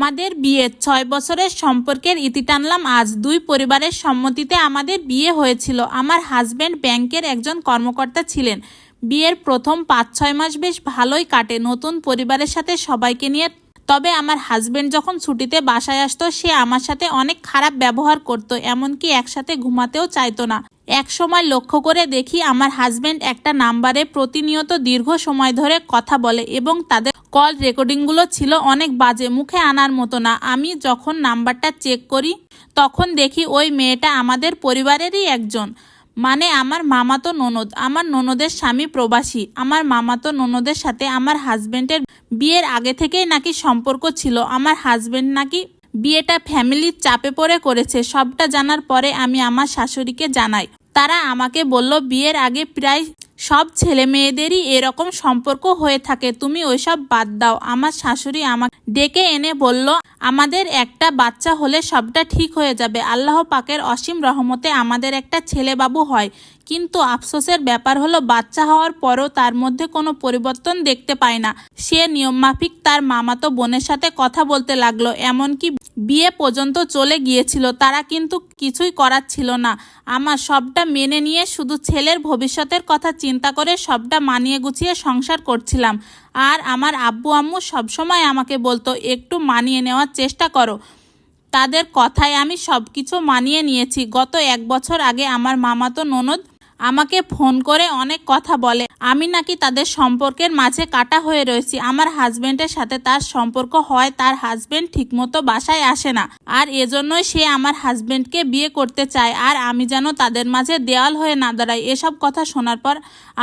আমাদের বিয়ের ৬ বছরের সম্পর্কের ইতি টানলাম আজ। দুই পরিবারের সম্মতিতে আমাদের বিয়ে হয়েছিল। আমার হাজব্যান্ড ব্যাংকের একজন কর্মকর্তা ছিলেন। বিয়ের প্রথম ৫-৬ মাস বেশ ভালোই কাটে নতুন পরিবারের সাথে সবাইকে নিয়ে। তবে আমার হাজব্যান্ড যখন ছুটিতে বাসায় আসতো সে আমার সাথে অনেক খারাপ ব্যবহার করত, এমনকি একসাথে ঘুমাতেও চাইতো না। এক সময় লক্ষ্য করে দেখি আমার হাজব্যান্ড একটা নাম্বারে প্রতিনিয়ত দীর্ঘ সময় ধরে কথা বলে এবং তাদের কল রেকর্ডিংগুলো ছিল অনেক বাজে, মুখে আনার মতো না। আমি যখন নাম্বারটা চেক করি তখন দেখি ওই মেয়েটা আমাদের পরিবারেরই একজন, মানে আমার মামাতো ননদ। আমার ননদের স্বামী প্রবাসী। আমার মামাতো ননদের সাথে আমার হাজব্যান্ডের বিয়ের আগে থেকেই নাকি সম্পর্ক ছিল। আমার হাজব্যান্ড নাকি বিয়েটা ফ্যামিলির চাপে পড়ে করেছে। সবটা জানার পরে আমি আমার শাশুড়িকে জানাই। তারা আমাকে বলল, বিয়ের আগে প্রায় সব ছেলে মেয়েদেরই এরকম সম্পর্ক হয়ে থাকে, তুমি ওইসব বাদ দাও। আমার শাশুড়ি আমাকে ডেকে এনে বলল, আমাদের একটা বাচ্চা হলে সবটা ঠিক হয়ে যাবে। আল্লাহ পাকের অসীম রহমতে আমাদের একটা ছেলে বাবু হয়। কিন্তু আফসোসের ব্যাপার হলো বাচ্চা হওয়ার পরও তার মধ্যে কোনো পরিবর্তন দেখতে পায় না। সে নিয়মমাফিক তার মামাতো বোনের সাথে কথা বলতে লাগলো, এমনকি বিয়ে পর্যন্ত চলে গিয়েছিল। তারা কিন্তু কিছুই করার ছিল না। আমার সবটা মেনে নিয়ে শুধু ছেলের ভবিষ্যতের কথা চিন্তা করে সবটা মানিয়ে গুছিয়ে সংসার করছিলাম। আর আমার আব্বু আম্মু সবসময় আমাকে বলতো, একটু মানিয়ে নেওয়ার চেষ্টা করো। তাদের কথায় আমি সব কিছু মানিয়ে নিয়েছি। গত 1 বছর আগে আমার মামাতো ননদ আমাকে ফোন করে অনেক কথা বলে, আমি নাকি তাদের সম্পর্কের মাঝে কাটা হয়ে রয়েছি। আমার হাজব্যান্ডের সাথে তার সম্পর্ক হয়, তার হাজব্যান্ড ঠিকমতো বাসায় আসে না, আর এজন্যই সে আমার হাজব্যান্ডকে বিয়ে করতে চায়, আর আমি যেন তাদের মাঝে দেওয়াল হয়ে না দাঁড়াই। এসব কথা শোনার পর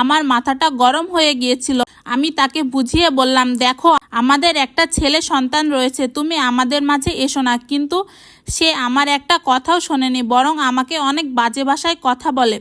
আমার মাথাটা গরম হয়ে গিয়েছিল। আমি তাকে বুঝিয়ে বললাম, দেখো আমাদের একটা ছেলে সন্তান রয়েছে, তুমি আমাদের মাঝে এসো না। কিন্তু সে আমার একটা কথাও শোনেনি, বরং আমাকে অনেক বাজে ভাষায় কথা বলে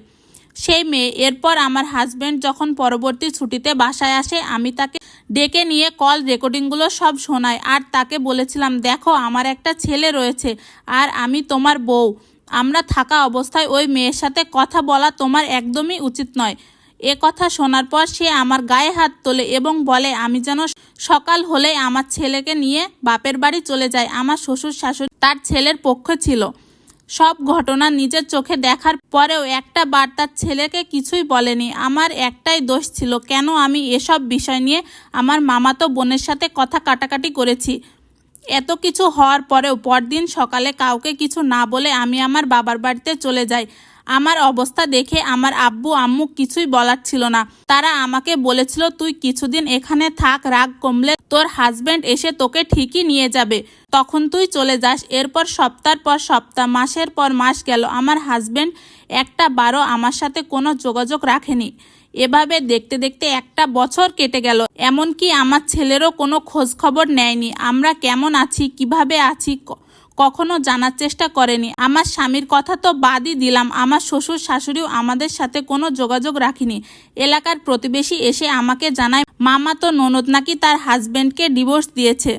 সেই মেয়ে। এরপর আমার হাজব্যান্ড যখন পরবর্তী ছুটিতে বাসায় আসে আমি তাকে ডেকে নিয়ে কল রেকর্ডিংগুলো সব শোনাই, আর তাকে বলেছিলাম, দেখো আমার একটা ছেলে রয়েছে আর আমি তোমার বউ। আমরা থাকা অবস্থায় ওই মেয়ের সাথে কথা বলা তোমার একদমই উচিত নয়। এ কথা শোনার পর সে আমার গায়ে হাত তোলে এবং বলে আমি যেন সকাল হলেই আমার ছেলেকে নিয়ে বাপের বাড়ি চলে যাই। আমার শ্বশুর শাশুড়ি তার ছেলের পক্ষ ছিল। সব ঘটনা নিজের চোখে দেখার পরেও একটা বার তার ছেলেকে কিছুই বলেনি। আমার একটাই দোষ ছিল, কেন আমি এসব বিষয় নিয়ে আমার মামাতো বোনের সাথে কথা কাটাকাটি করেছি। এত কিছু হওয়ার পরেও পরদিন সকালে কাউকে কিছু না বলে আমি আমার বাবার বাড়িতে চলে যাই। আমার অবস্থা দেখে আমার আব্বু আম্মু কিছুই বলার ছিল না। তারা আমাকে বলেছিল, তুই কিছুদিন এখানে থাক, রাগ কমলে তোর হাজব্যান্ড এসে তোকে ঠিকই নিয়ে যাবে, তখন তুই চলে যাস। এরপর সপ্তাহের পর সপ্তাহ, মাসের পর মাস গেল, আমার হাজব্যান্ড একটা বারও আমার সাথে কোনো যোগাযোগ রাখেনি। এভাবে দেখতে দেখতে 1টা বছর কেটে গেল। এমনকি আমার ছেলেরও কোনো খোঁজ খবর নেয়নি। আমরা কেমন আছি, কিভাবে আছি কখনো জানার চেষ্টা করেনি। আমার স্বামীর কথা তো বাদই দিলাম, আমার শ্বশুর শাশুড়িও আমাদের সাথে কোনো যোগাযোগ রাখেনি। এলাকার প্রতিবেশী এসে আমাকে জানায়, মামাতো ননদ নাকি তার হাজব্যান্ডকে ডিভোর্স দিয়েছে,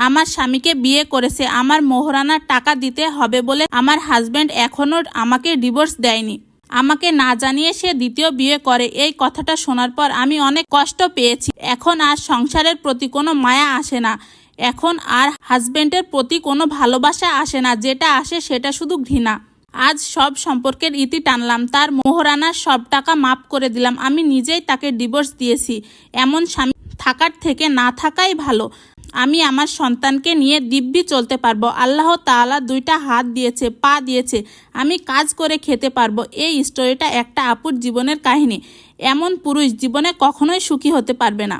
আমার স্বামীকে বিয়ে করেছে। আমার মোহরানার টাকা দিতে হবে বলে আমার হাজব্যান্ড এখনও আমাকে ডিভোর্স দেয়নি। আমাকে না জানিয়ে সে দ্বিতীয় বিয়ে করে। এই কথাটা শোনার পর আমি অনেক কষ্ট পেয়েছি। এখন আর সংসারের প্রতি কোনো মায়া আসে না, এখন আর হাজব্যান্ডের প্রতি কোনো ভালোবাসা আসে না, যেটা আসে সেটা শুধু ঘৃণা। আজ সব সম্পর্কের ইতি টানলাম, তার মোহরানার সব টাকা মাফ করে দিলাম। আমি নিজেই তাকে ডিভোর্স দিয়েছি। এমন স্বামী থাকার থেকে না থাকাই ভালো। আমি আমার সন্তানকে নিয়ে দিব্যি চলতে পারবো। আল্লাহ তাআলা 2টা হাত দিয়েছে, পা দিয়েছে, আমি কাজ করে খেতে পারবো। এই স্টোরিটা একটা আপুর জীবনের কাহিনী। এমন পুরুষ জীবনে কখনোই সুখী হতে পারবে না।